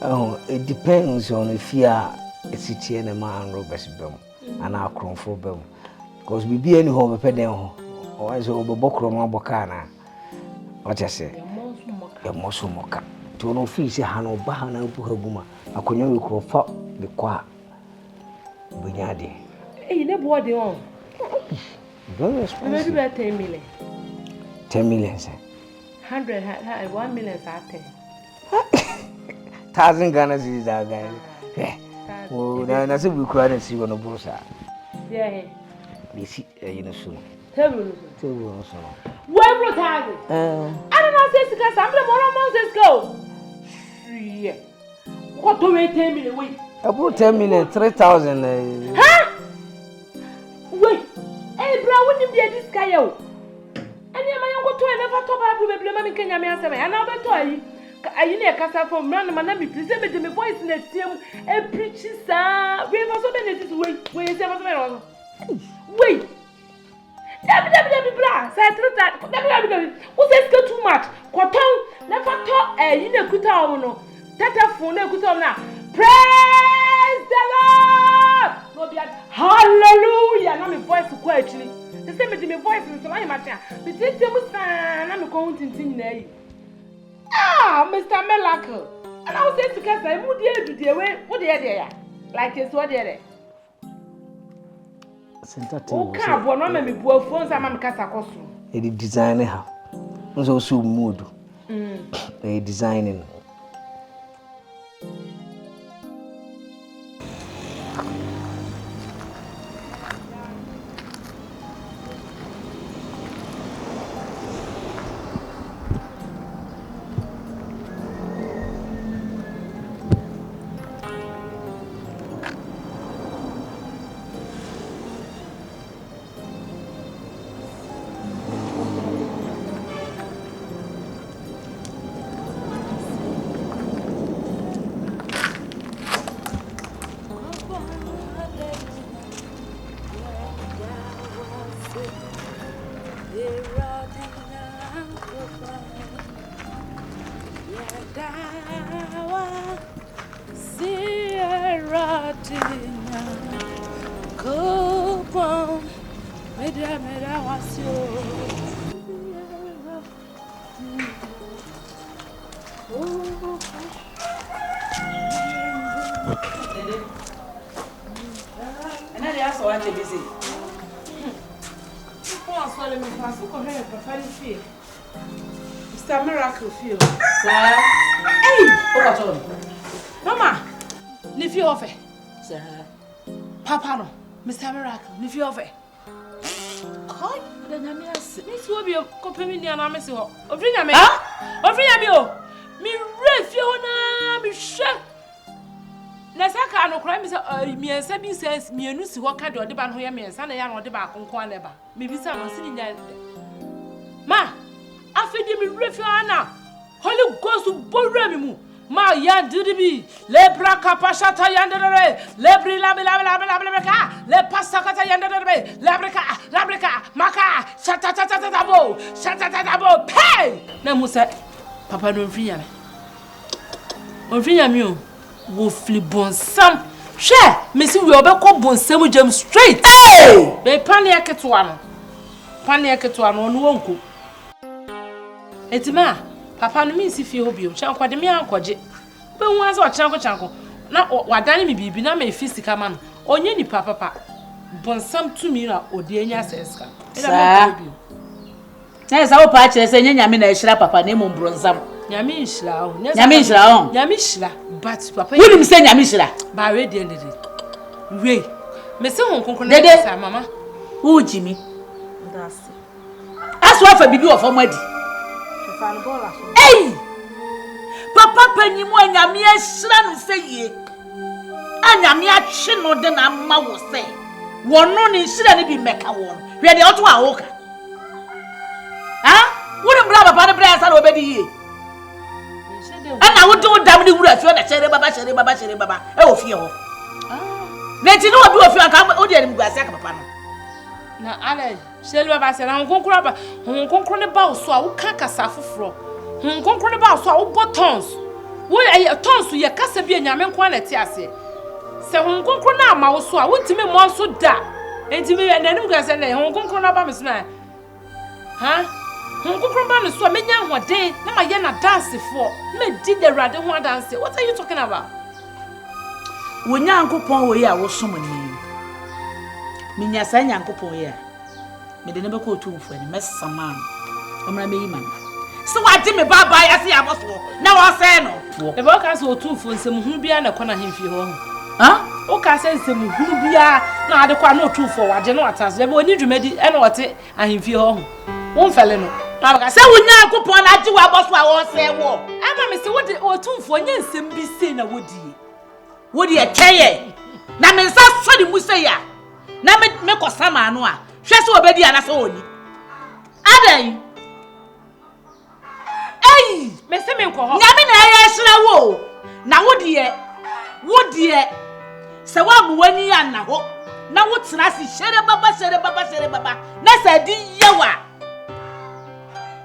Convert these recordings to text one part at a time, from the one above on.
Oh, it depends on if you are a city and a man Robert's bum and our crown for bum. Because we be any home a pedal or as over Bokrom Bocana. What I say? Your muscle mocker. To no fish a hand or bahana puhaguma. I could never call for the qua. Bunyadi. You never bought the own. Very expensive. Maybe about 10 million. 10 million, sir. 1 million, 1,000 Ghana is our guy. Oh, now I said we couldn't see one of Bosa. Yeah, they see you soon. tell me. Where brought I don't know, Jessica, some of the months go. What do we 10 million? Wait, about 10 million, 3,000. Huh? Wait, hey, bro, wouldn't be a disco. And your man go to another top up with a blame Kenya, and I'll be toy. I need a casa from Manami, presented me voice in a team and preaches. We have so many this way. Wait. Who says go too much? Quaton, never talk a in a good Tata phone, a good now. Praise the Lord! Hallelujah! Now my voice is quietly. The same with my voice is like my child. But it's a I'm going to think. Ah, Mr. Melacle. And I was saying to Casa, who dare to the way? What dare they? Like it's what dare. Oh, can't one of me poor phones. I'm Casa costume. A designer. Also, mood. A designing. Mr. Miracle feel. Sir. Hey! Mama! Nifi offer. Sir. Papa no. Mr. Miracle, Nifi offer. Koi, the Namias. Miss Wobby, Copemini and Amiss. Ofrinya me. Ofrinya me. Me refiona, me share. Nasaka no crime is me and Sabin says, me and Lucy walk out of the ban where me and Sunday on the back on Quaneba. Maybe someone sitting there. Ma! I feed him refiana. Holy Ghost to Borremu. Ma yan didibi. Lebra capashata yandere. Lebri labelaca. Le pasacata yandere. Labrica. Maka. Shatatatabo. Shatatatabo. Pay! Namusa. Papa don't free me. On free me. Wolfly bonsam. Share. Missy will be called bonsam jam straight. Hey! Be paniac to one. Paniac to one on wonku. Etima, Papa no means if you be chanko de me ankoje. Be won so chanko. Na wadane me bibi na me physical man. Onye ni papa. Bonsam to me na odi anya seska. Sa. Na sa wo pa kire se nyame na ehira papa na emu bronzam. Nyame nhira o. Nyame nhira o. Nyame nhira. But papa. Wouldn't say nyame nhira. Ba we de ndede. We. Me se hon konkon na Dede sa mama. Who Jimmy? That's. Aswa fa bibi of amadi. Hey! Papa penny mo anyame ehira no se ye. Anyame achi no de na ma wo se. Wono ni nhira ni bi meka won. Hwe de oto a wo ka. Ha? Wo bra papa ne bra sa no obedi ye. Ana wo do dam ni wura fi na chere baba. E wo fie ho. Neti no obi wo fi aka o de ni guase aka papa no. Na ale Shelwa ba se na honkonkro ba honkonkro ne ba so a wo ka kasa foforo honkonkro ne ba so a wo botons wo tons ye kasa nyame nko na ti ase se hon konkro na ama wo so a wontimi mo so da entimi nanim ga se na hon konkro na ba me so na ha hon konkro ba me so menya hoden na ma ye na dance for me di the rade ho dance. What are you talking about? Wo nyankopon wo ye a wo som ni minya sa nyankopon ye me de ne be ko tumfo ni mesama omra me yima so wadi me baba ya se aboso na wo se no e ba ka se otumfo nsem hunu bia na kwana hemfie ho ha o ka se nsem hunu bia na ade kwa na otumfo wade no atase be oni dwumadi e na wote ahemfie ho won fele no na ba ka se wo nyankopon na agi wo aboso a wo se wo ama me se wode otumfo nya nsem bi se na wodi e tweye na me nsa so di musa ya na me kosama no a hwe se obedi ana so oni adan me se me nko ho nyame na ya hira wo na wodi e se wa mu wani ya na ho na wo tena si shere baba na se di yewa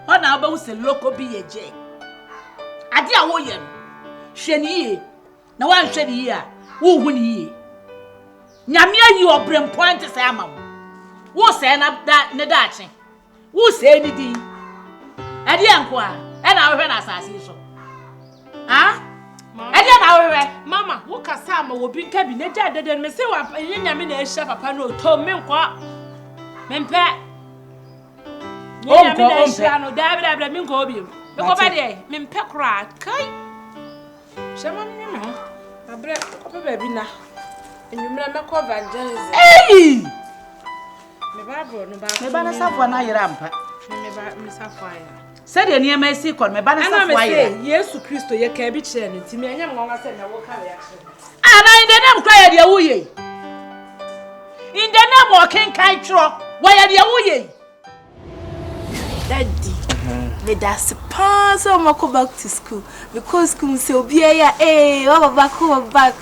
ona oba wo se loko bi yeje ade a wo ye no hwe ni ye na wa hwe ni ye a wo hu ni ye nyame ayi obrem point se ama wo se na da ne da ache wo se ni di ade anko a e na hwe na asase so ha ade na hwe mama wo kasa ma wo bi nka bi ne da dede me se wa nyame na ehia papa no to me nko mempe nyame na ehia no da me nko obi me ko ba de mempe kra kai shema me no abre ko ba bi na enyumra me ko evangelism me ba bro no ba me ba na safo na yira mpa me ba me safo ya se de ne ma si kon me ba na safo ya Yesu Kristo ye ka bi kire no ntimi anya mo nwa se na wo ka ya kire ana in the name cry de wo ye in the name of king kai tro wo ye de wo ye Daddy me that's pass so I go back to school because school say obi ya wa back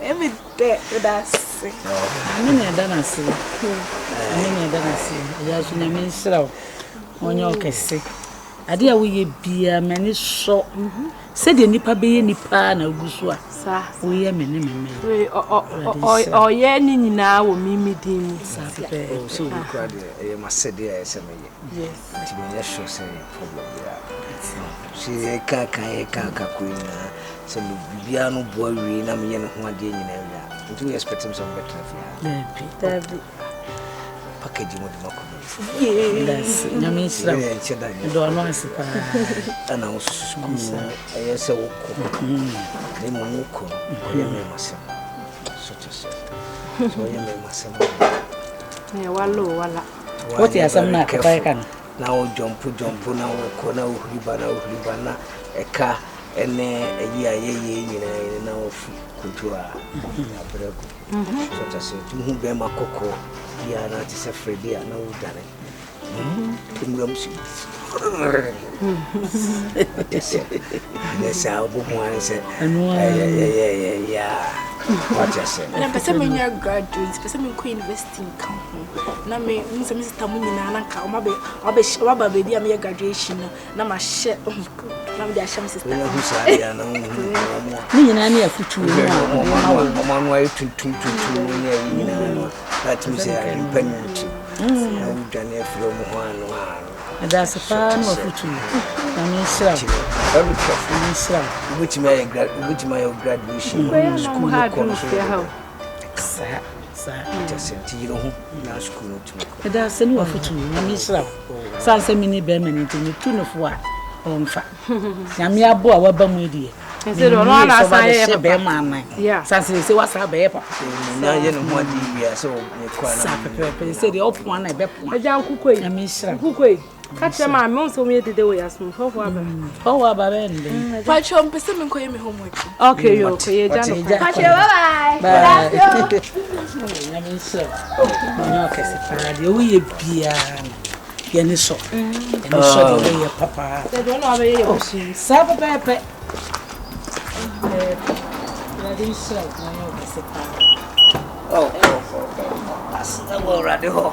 every day that's amene dana se ya so na me nsira onye okese ade a wo ye bia mani so se de nipa be ye nipa na gusu a sa wo ye mene o ye ni nyina wo mimi din sa pe so we crowd e ma se de e se me ye yes ti me show say problem ya si ka kuina se lu bia no bo awie na me ye no ho ade nyina ya nti we expect him some better David package mo de mako yes nyame nsira do no asipa ana ususu aye se woko ne mo woko ye me masem so ye me masem wala what ya sam na ka kan na o jump na woko na uhriba na eka ene eyi ayeye nyina na ofu kuntu a abrego so tase tu hu be makoko ya na ti se fredi na udare muram si yes I go one say yeah what you say na pese me nya graduate pese me ko university kan na me nse me sister mu nyina na nka o ba be dia me graduation na ma she na me dia sham sister na hu sa ya na ni nyina na afutu mo no ay tuntum ni nyina that me say I impenity na udane from hoano that's a fan of afutu na me nsira every careful nsira which my graduation school ko sa just tiro hu na school to that's any afutu na me nsira sanse mini be mani tini tunofo a onfa nyame abo a waba mu die nse do no na sa ye be man sanse se wasa be papa na ye no ho adi wi so me kwa na sa pepe se de opo na be po aja nkukoi nyame nsira nkukoi kache ma me nso me dede we asum fofo aba fofo aba be nde pacho mpese me koye me homework okay yo koye jano pacho bye nyame nsira no kesi parade o ye bia yani so de ye papa de do no be ye osin sa pepe ya din nsira no kesi parade asna go rade ho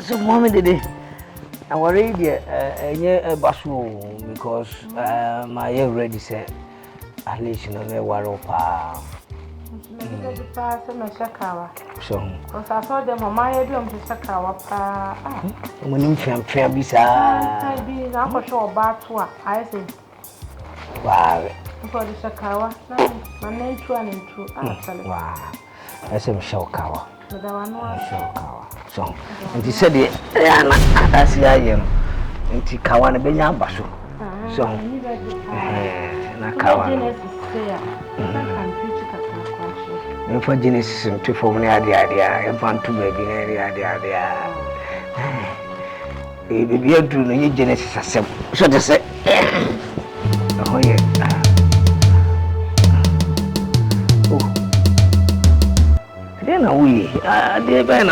So mommy Dede, Awarie a basu because my ready say at least you know me waro pa. So I saw them on my ADOM to Sakawa. when you fair bisa. I be now for sure about what I say. Wow. For the Sakawa, my name true and true. Wow. I say Michelle Kawa. But I want So, and he said, that's the idea. And he Kawana Benya Basu. So, for Genesis and to form the idea, and found two baby in the idea. If you do the Genesis, so to say, oh, yeah. Then we dear Ben,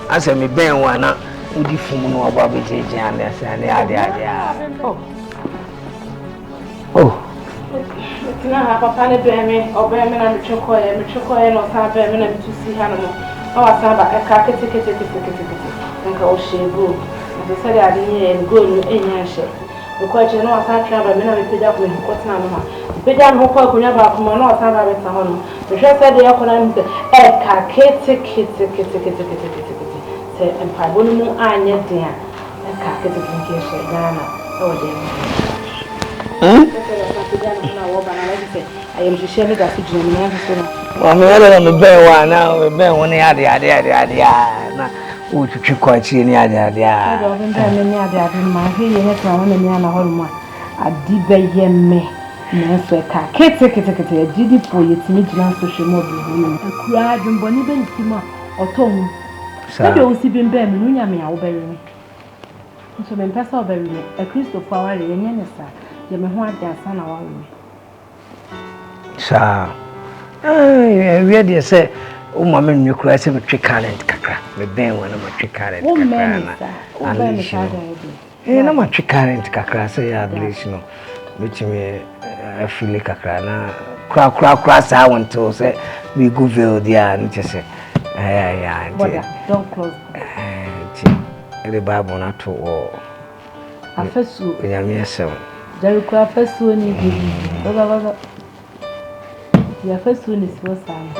as I may bear one, would you form no about it and the idea? Oh, it's not a papa bear me or bear me and chocolate, or some bear me to see animal. Oh, I saw a car ticket and go shave book. As I said, I didn't go in any shape. The question was I travel, and I picked up with what's not the pick up who could never come on or some of it. The chef said the economic car kitty say, and Pabonum, I net dear, and car kitty Ghana. Oh, I am to share that with you. I'm a bear one now, a bear one idea. Would you quite see any idea? I don't think I'm any idea. My hair has one and Yana Holma. I did be me. Nanso ka kete didi po yetimi gina social media e kura adwumbo ni bentima otom se de osi bimbe me nunya me a wo beri ni nso me mpesa wo beri ni e Christopher Awarie yenye ne sa je me ho ade asa na wa we sa we dey say o mama me kura se me twe talent kakra me ben wona me twe talent kakra na na ma twe talent kakra say ya bliss no which me I feel like a crana crack I want to say we go veil there and just say don't close the Bible not to all I first you yourself there craft first one your first one is so sad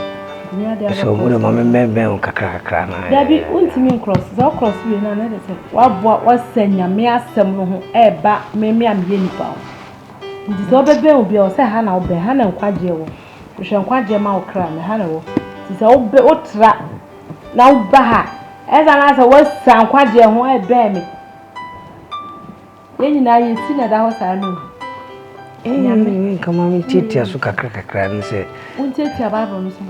so good mamma member on crana there be ultimate cross we na na say what senya me asem no ho e ba me am ye nipa ndi so bebe obi o se ha na obe ha na nkwaje wo hwe nkwaje ma okra me ha na wo ti se obe otra na oba ha e za na se wo sa nkwaje ho e be me yenyi na ye ti na da ho sa no kama mi titi asu kakra ni se unteti ababo no so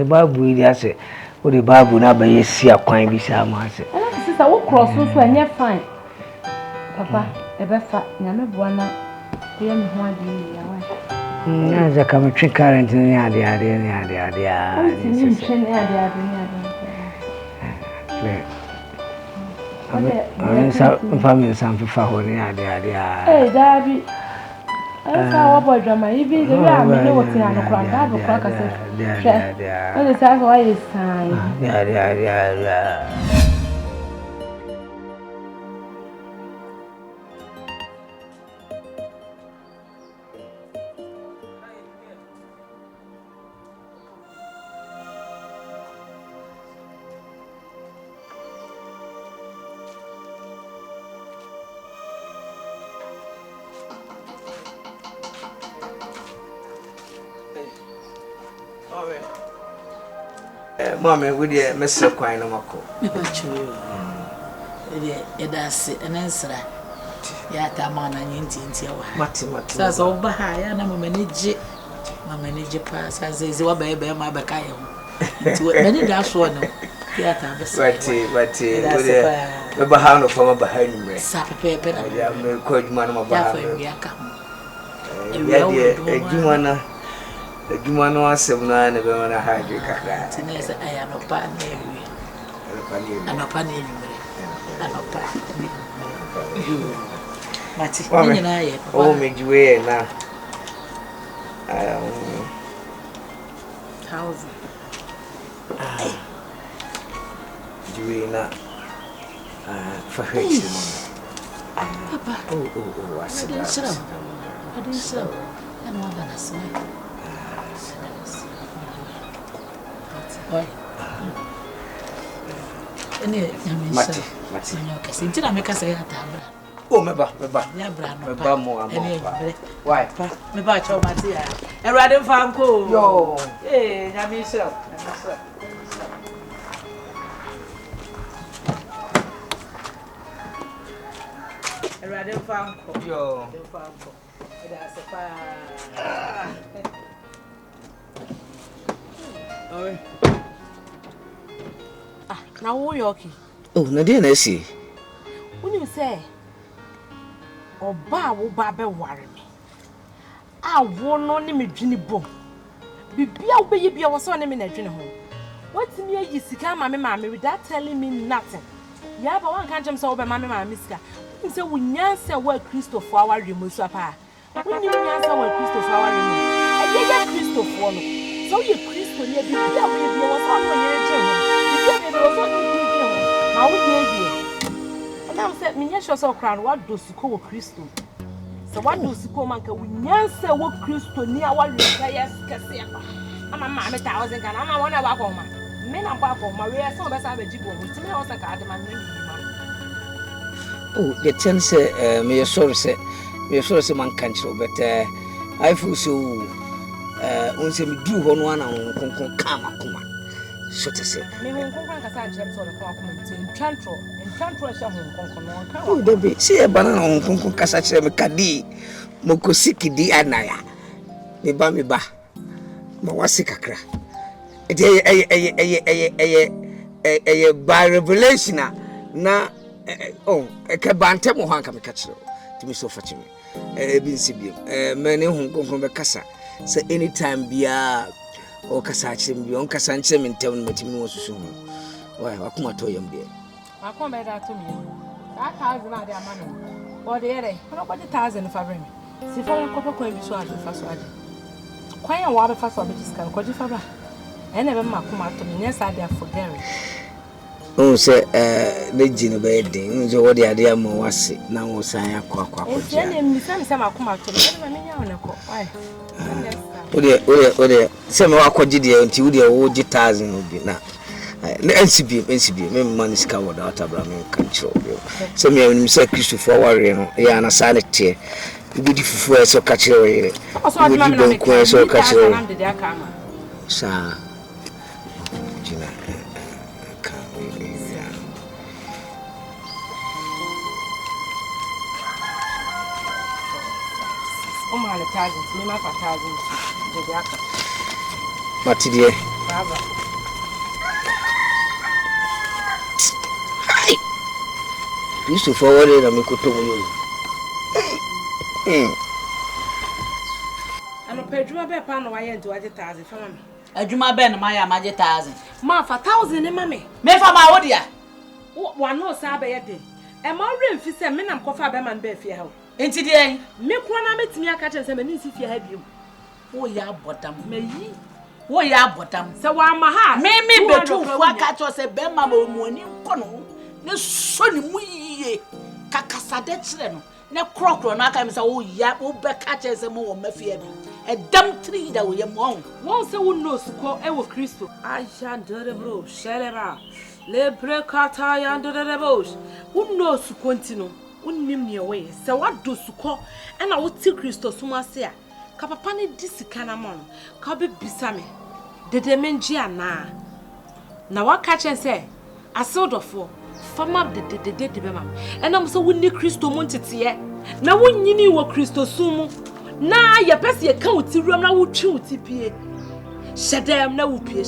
babu ni ase o de babu na ba yesi akwan bi sa ma ase e sister wo cross so enye fine papa ebefa nyame boana kuya mi ho ade ya wa na za kam twi current ni ade ni se ni ade I'm family some for holding idea. Eh, Dabi. I saw what drama. If you know what's in the crack, I have a crack. What is that? Why is time? Yeah. Mommy, with you, Mr. Quine, no more. That's an answer. Yataman and India. Mati. Says over high, and I'm a manager. My manager pass as is what baby, my bacayo. Many dash one. But the Bahano from behind me. Sap paper, I am no coach man of Bahano. The Gimano was 7 and a hundred. I am a pan and a pan and I oh, make you wear now. Juina for Papa. Oh, I said that. I didn't so. I know what I said. Boy. Mati. Since I make us say that. Oh, meba. Why? Meba cho Matia. And rather Fanco. Yo. Hey, Yamisha. And rather Fanco. Yo. That's a fire. Now, who yoki? Oh, Nadia, see. When you say, or Babu Baba worry me, I won't only me Ginny Boom. Be baby, I was on him in a dinner home. What's me, you see, mammy, without telling me nothing. Yeah, but one can't jump over mammy, my miska. You say, we answer what Christopher our removes papa. When you answer what Christopher our removes, I get Christopher. So you Christo, you be was on your children. You was on your how would you? And I said, me, yes, so crown, what does you call Christo? So what does you call Manka? We answer what Christo near what retires Cassava. I'm a mamma 1,000 and I'm a one about home. Men are back on Maria, so that's how a jibble with me. I was like, I demand. Oh, the chance, may your source, man can't show, but I feel so. Once we do one on Kama, so to say. Oh, there be see a banana on Conco Casacha Kadi, Mokosiki di Anaya. Me ba, Mawasika. A by revelation na oh, a cabante Mohanka Mikacho to me so fetching me. Been Sibium, many who come from the Casa. So anytime bia o kasachim bi on kasanchem ntem matimi wo susu ho why akuma to yam de akoma da to me that 1,000 na dey amano o de ere nobody 1,000 for me si fa ko ko bi so ade fa so ade kwan ya wa be fa so be diskan ko ji fa ba ene be makuma to me yes ade forget o se le jini be din nzo wo de ade am wase na wo san akwa e se ne mi se makuma to me me nya one ko why Ode, some of our quadridia until the old 1,000 will be now. NCB, money scour without Abraham control. Some of them say Christopher Awarie, Yana Sanity, beautiful for so catch away. Also, I'm not going to catch away. Sir, Gina, my 1,000, me my 1,000. Matidie. Hi. Used to forward it and we could tell you. And a pedro be pan why into 1,000 for me. A Juma Ben, my 1,000. Ma for 1,000, mammy. Me for my odia. One no sabe a day. And my rim fi say men am kofa be man be fear how. Enti dey. Me kwana metimi aka chen say me nsi fear ha biom. Wo ya bottom. Meyi. Wo ya bottom. Se wa ma ha. Me betu fu aka cho say be ma mo muani nko no. Ne so ni mu yiye. Kakasade kire no. Ne krokro no aka me say wo ya wo be ka che say mo wo mafia bi. E dam 3 da wo ye mo. Won say wo no suko e wo Kristo. Aja ndere bro, shelera. Le brekata ya ndere bro. Wo no suko ntino. Unnim ne we se wado suko e na wo ti Kristo suma se a ka papa ne disika na mo ka be bisa me dede menji ana na waka chen se asodofo fama dede be mam e na mo so wonni Kristo mo ntete na wonyini wo Kristo sumu na ye pese ye ka wuti ruam na wutwi wuti pie shedem na wupie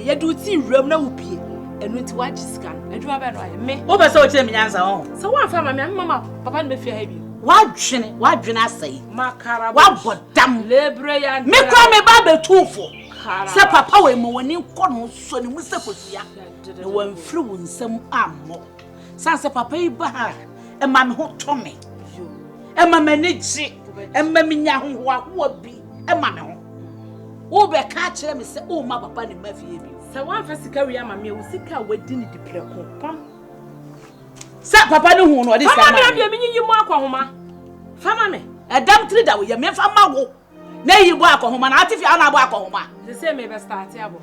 ye du ti ruam na wupie enu nti wa disika aduma be no aye me Wo be se o kire me nyansa ho. so wa fa mama papa no be fie ha bi Wadwene asai. Makara wa bodam lebre ya me kwa me ba betufo se papa we mo woni nko no so ni musa kosia e wan firi wo nsam ammo san se papa yi ba ha e ma me ho to me e ma me ni ji e ma me nya ho wa bi e ma me ho wo be ka kire me se o ma papa ni ma fie bi So one first carry am me usika wedding di preko. Pam. Sa papa no hu no this time. Mama me me nyi mu akwahoma. Fama me. Edam tiri da we me fa ma wo. Na yi bo akwahoma na atifi ana bo akwahoma. They say me be start abo.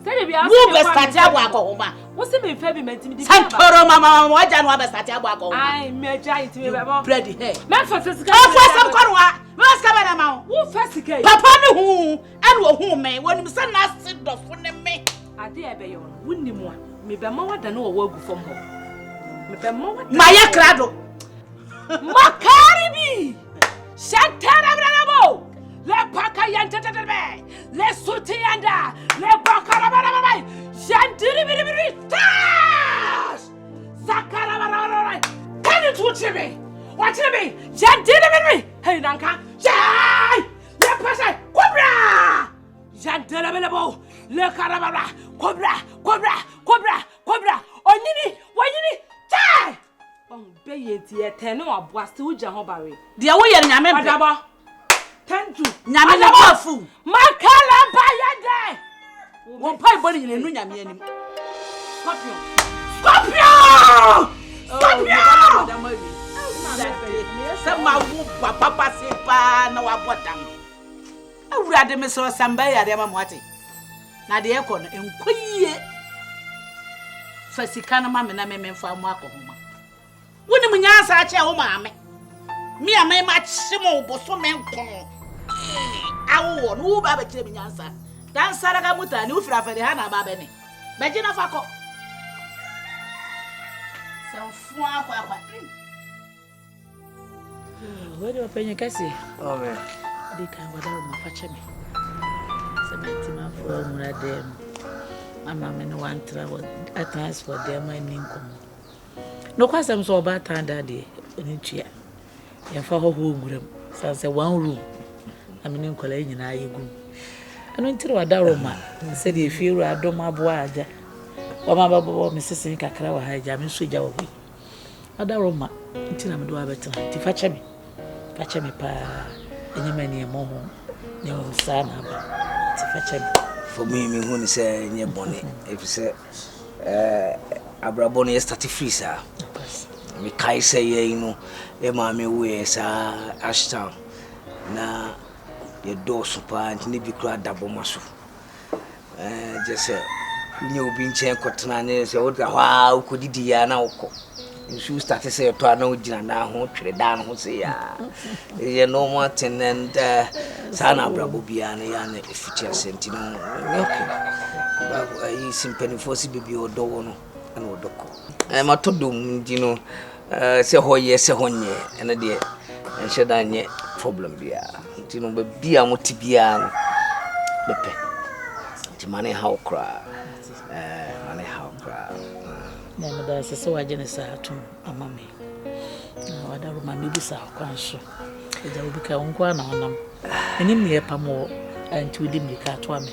Say be ask. Wo be start abo akwahoma. Wo say me fa bi mentimi di. Santoro mama mo aja no be start abo akwahoma. Ai me ja it me be bo. Bread here. Me fa first carry. Afo sam korwa. Me ska be na ma. Wo first carry. Papa no hu and wo hu me. Woni me say na sit do fo ne me. Ade e be yo no. Wonni mu a. Me be ma wada no wo agu fom ho. Me be ma wada. Maya krado. Makaribi. Shantara bravo. Le paka yantetetebe. Le suti yanda. Le bakara barabai. Shantiri biri. Tash. Zakara barabai. Can you touch me? Watch me. Shantiri biri. Hey nanka. Jai. Le pasai. Cobra. Shantara barabai. Le karabara. Cobra. Onyini. Jai. On be ye tenu aboase uja ho bare. Dia wo ye nyame be. Adaba. Tentu. Nyame le bafu. Makala ba ye de. Wo pai bori nyine nu nyame anim. Scorpion. Sama wo papa sepa na wa botam. Awurade me so samba ya de ma moate. Na de ekọ no enkoyie. Fasika na ma me na me mfa mu akọhoma. Woni mu nyansa a che wo maame. Me amai ma chimo boso me nkono. Awo no wo ba ba kire me nyansa. Dan saraga mutani wo fira fere ha na ba be ne. Be gina fakọ. Sanfu akwa. Where do you pay your kasi? Oh man. They can wada ma fache me. Sementi ma fo mura dem. Mama me no wan tra at times for them my ninkom. No kwasam so ba tan daddy oni tua. Ye fa ho nguram. Say one room. Na me ninkola nyina ayegu. Ano ntire wada roma. Say the firu adom aboa aja. Wa ma babo me sesen kakra wa haja me so ja wo bi. Wada roma. Ntina me do abetra. Ti fache me. Fache me pa enyemani emo ho. Ne wo sa na ba. Ti fache me. For me who ni say nye bone. If say abrabone start free sir. Me kai say ye no e ma me we sa Ashtown na ye do super nti ne bi kura dabo maso. Just say nye obi nchen kotena ne say wo da hwa ukodidi ya na ukọ. Nsu start say to ana ogina na ho twere da no ho say ya. Ye no more ten and sana abrabo bia na ya na efitia senti no. Okay. Ba yi simpani fosi bibi odo wo no na odoko. Ma to dum di no se hoye se honye ene de enhye da nye problem bia. Nti no ba bia moti bia no bepe. Nti mane how cry. Mane how cry. Na me da se wagene sa atum amame. Na wada roma me bi sa kwanso. Eja obi ka onko na onam. Enim ne pamo anti odi mi ka to ame.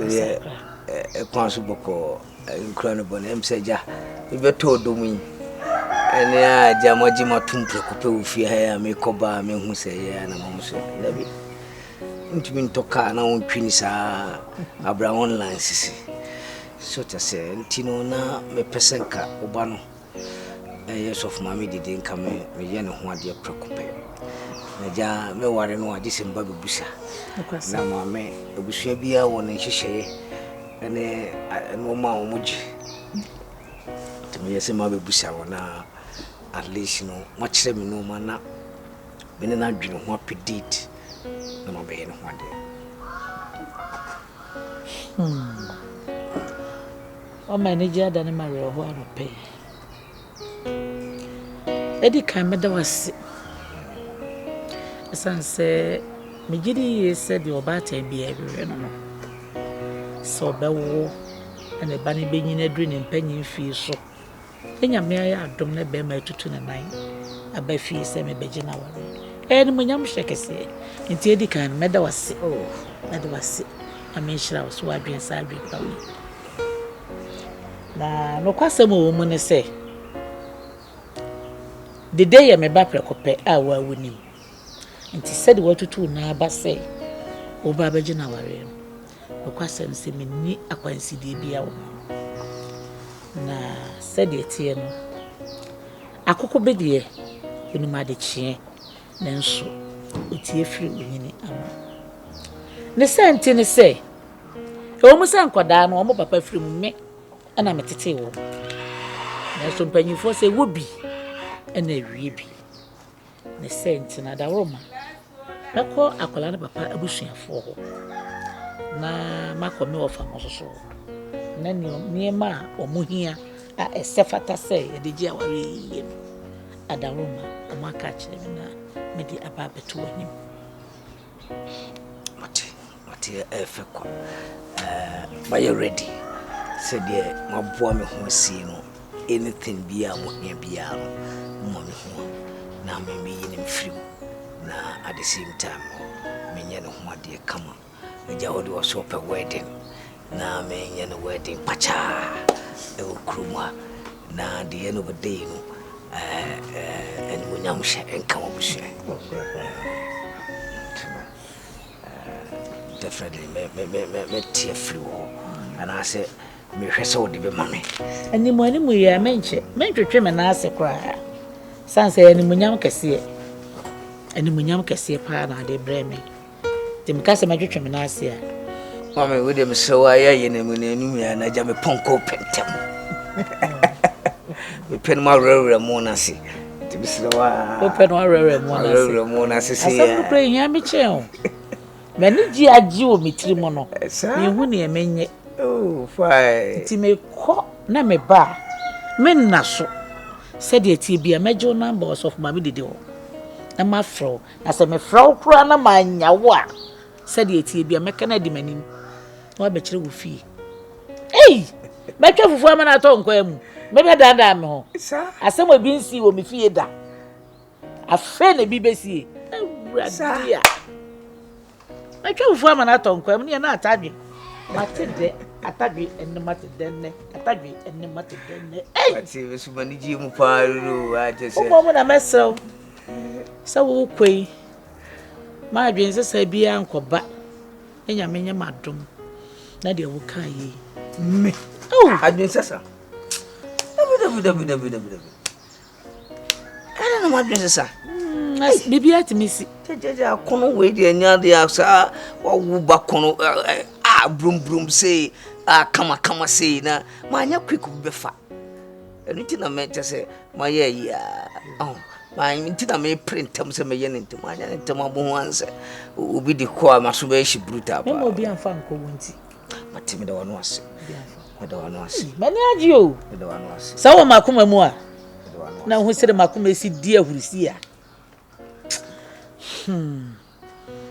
Yeah. Kwanso boko nkrano bon emseja. Ibe to domu. Ene aja moji matumpe kupe ufia ya me koba me hu se ya na mamuso. Dabi. Ntumi ntoka na ontwini sa abra online sisi. So to say ntino na me pesenka oba no yes of mama Dede nka me ye ne ho ade prekope na ja me ware no ade semba bebusa na mama ebusua bia wo ne hyehyeye ene no ma wo muji to me yes ma bebusa wo na at least no ma kire me no ma na me ne na dwene ho apedit na ma be ye ne ho ade o manager da ne mare ho anope edi kan me da wase sanse me gidi ye de obata bia ewe no so bewo ene ba ne benyina dru ne mpanyin fi so enya me ya adom ne be ma tutu ne nan aba fi se me beje na wale eni mo nyam hwekese nti edi kan me da wase me da wase amenshira so wadwen sa adwen pawe na no kwasem wo mu ne se Dede ye me ba prekope a wa wunim nti said what to na ba say oba beje na ware Okwasem se menni akwansidie bia wo. Na said ye tie no. Akoko bedie enumade chie nanso otie firi onyini ama. Ne sente ne se e mu san koda no omo papa firi mu me ana metete wo. Na so mpanyifo se wo bi ana wie bi. Ne sente na da roma. Beko akola ne papa abusuafo ho. Na makome ofa mososo. Na niema omuhia a esefata se ye de gi Awarie adaroma omaka kire me na me di aba beto anim. Mate efekwa my ready said ye maboa me ho si no anything bia mo nya bia mo me ho na me yin free na at the same time me nya no ho ade kama eja wodi wo so pe wedding na me nya no wedding pacha e okruma na the end of the day no and we nyam she enka wo she definitely me tear free wo and I say me hwese wo de be mame animu ya menche mentwetwe me na ase kra sanse animunyam kese pa na de breme tim kase metwetwe me na ase a mame we de me so aya ye na mu na anu ya na ja me ponko pentem we pen ma rewre mo na se tim srewa open wa rewre mo na se se ya pray nya me chen mani ji agi o mitiri mo no me hu ne emenye oh fine ti me ko na me ba me na so said ye ti bia mejo number of mama Dede ho na ma fro na se me fro kura na ma nya wo a said ye ti bia me kana di manim wa be kire wo fi ei me twa fufu ama na to nkwa mu me be danda me ho asem obi nsi wo me fie da afa na bi besie ewuradia I can't form an atom, come near not Tabi. Matide, Atabi, and the Matidene, Atabi, and the Matidene. I see this money, Jim Paru. I just said, woman, I mess so. So, quay. My dreams say be uncle, but in your mania madam. Nadia will carry me. Oh, I didn't say so. I don't know what this is. Bibi at Missy. I can't wait near the outside or back broom say, come say, now, my quick will be fat. Anything I meant to say, my yeah, oh, my intent I may print terms of my yen into my once will be the core masturbation brutal. It will be unfun, won't but Timmy don't want to I don't want to see. Many are you. I don't want to see. So, Macuma more. Now, who said Macuma see dear who is here?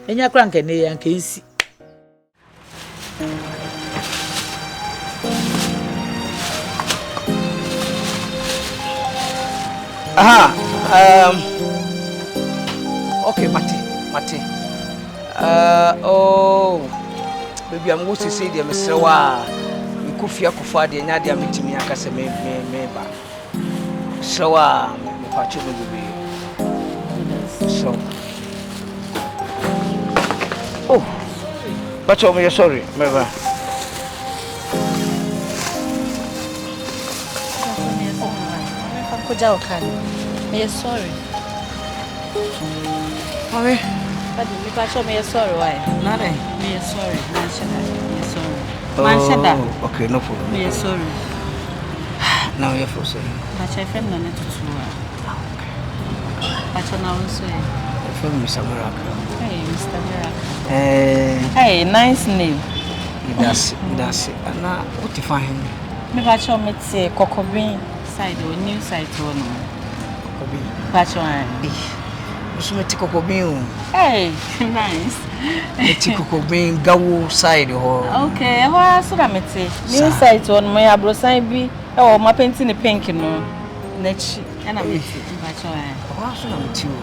Enya kranke ne yanke nsi aha okay mate oh baby am go to say dem sewa nkofia kofa de nya de ametimi akase me ba sewa me pacho no baby so oh, but you're sorry, Meva. I'm sorry. Mommy, but you pass me sorry, why? Nana, Me sorry, oh, okay, no problem. Me sorry. Now you're for sorry. But I feel not to but now also. I feel Mr. Miracle. Hey, Mr. Miracle. Hey, nice name. That's it. And now, what you find? Me batch on me say Kokobin side or new side to no. Kokobin. Batch on. You me Kokobin. Hey, nice. Me Kokobin Gawo side or. Okay, what so that me say? New side to no me abro sign bi. Oh, my painting the pink no. Nechi. And I me batch on. What so that me too?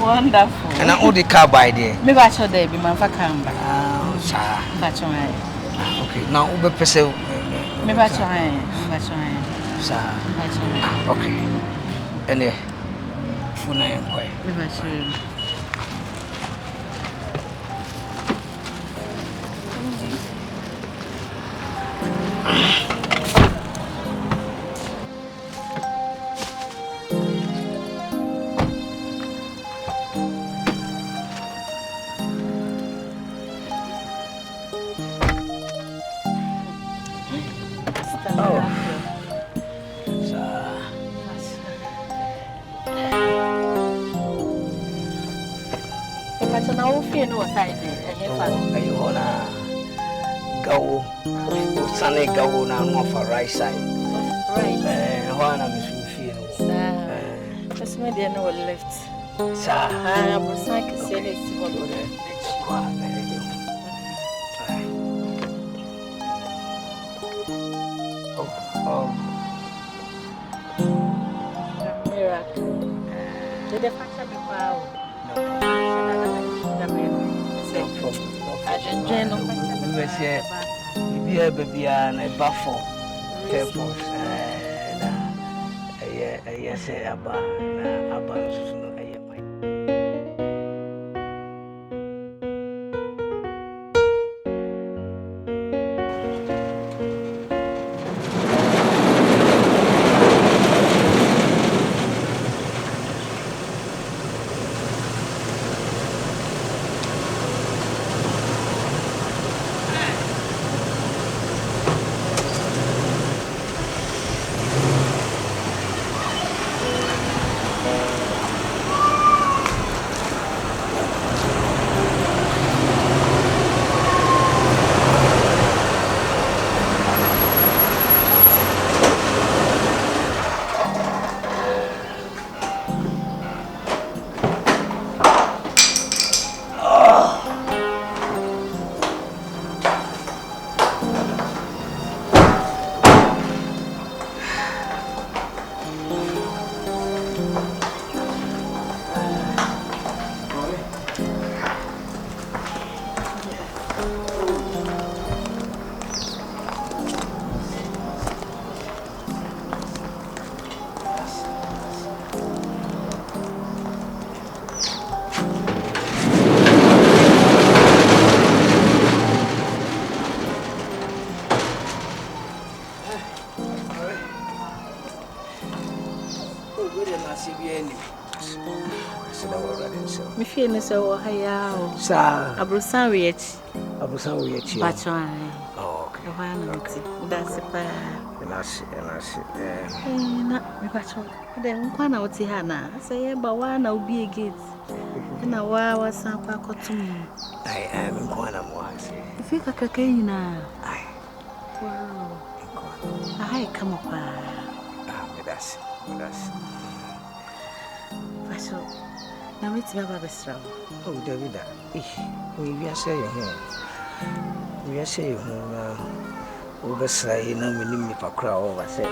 Wonderful. And I own the car by there. Me batch on there be man for camera. Ah, sir. Batch on. Okay, now ube pese. Me batch on. Sir. Batch on. Okay. Ene. Funa yankwai. Me batch on. Sunny go now for right side. Right. One of Miss Field. Just made the no left. Sir, I was like a silly miracle. Did the fact of the power? Be a buffalo, purpose, yes, about me feeling so high. Sir, Abrusan rich. Abusan, Bachon. oh, okay. That's a pair. And I see, Not me bachon. Then one out Hana. Say, but one I'll be a gate. And a while was some pack to me. I am in Quanam. If you can cocaine now. Wow. I come up. That's. Fashion. Now it's my baby's trouble. Oh, David, we are saying here. We are saying, oversay, no, we need for crowd. I said,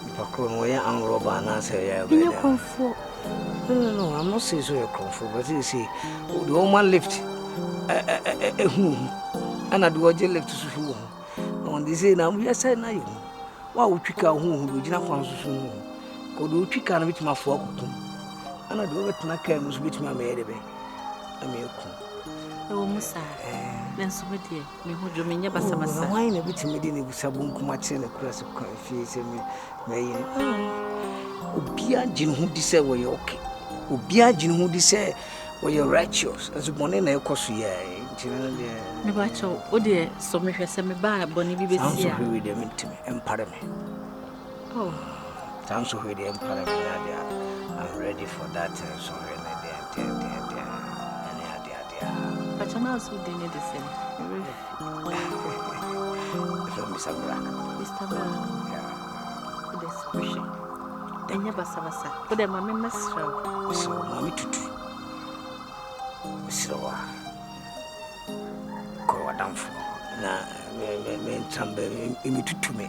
if I couldn't wear and rob and answer, you comfort. No, I'm not saying so you're comfort, but you see, the woman lift a home, and I do a jail left to school. On this day, now we are saying, why would you come home? We did not want to soon. Could you can reach my fork? And I do it not care, which my maid. I mean, oh, Musa, then so dear, me who do mean your basamasa. Why in a bit meeting with Sabun much in a class of confuse me? May Ubia Jin who decide where you're okay. Ubia Jin who decide where you're righteous as a bonnet, of course, yeah. Me bacho, oh dear, so me send me by Bonnie Bibi. I'm so hurry them into me and pardon me. Oh, I'm so hurry them, pardon me. I'm ready for that. So, but I'm also doing the same. From Mr. Black. Mr. Black. Yeah. This wishing. Then you basavasa. Put them a member's show. So, Mammy Tutu. So, go down for. Now, me tambe to me.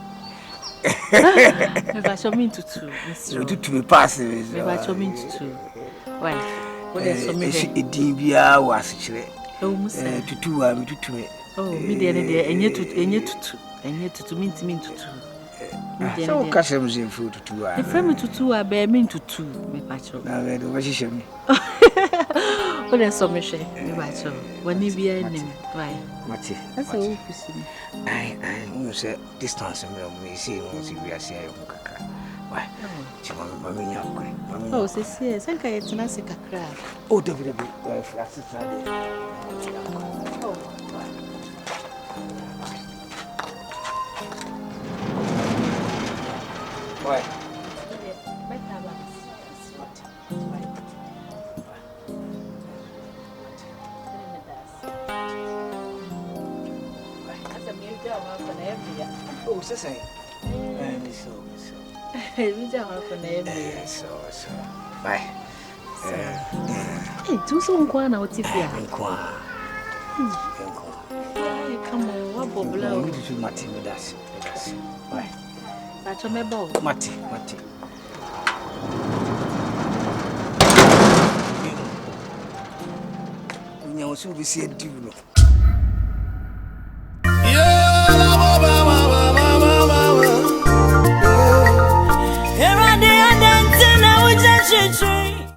If I show me to Mr. To me pass. If I show me to why? What is so me? Dibia was chile. Oh, Musa. To me. Oh, me the other day, and yet to mean to. So, customs in food to two. The frame to two, I bear mean to two, me patcho. Now, they don't wish me. What is so much? When you be a name, why? Mati. That's a whoop. I say distance me see once we are saying why? Mammy, oh, yes, I can't answer a crab. oh, David, that's it. Why? Oh, say, so. Bye. Hey, do some guana or Tifia. Come on, what bobble? We do Mati with us. Bye. That's a mebo. Mati. We know so we see a duel.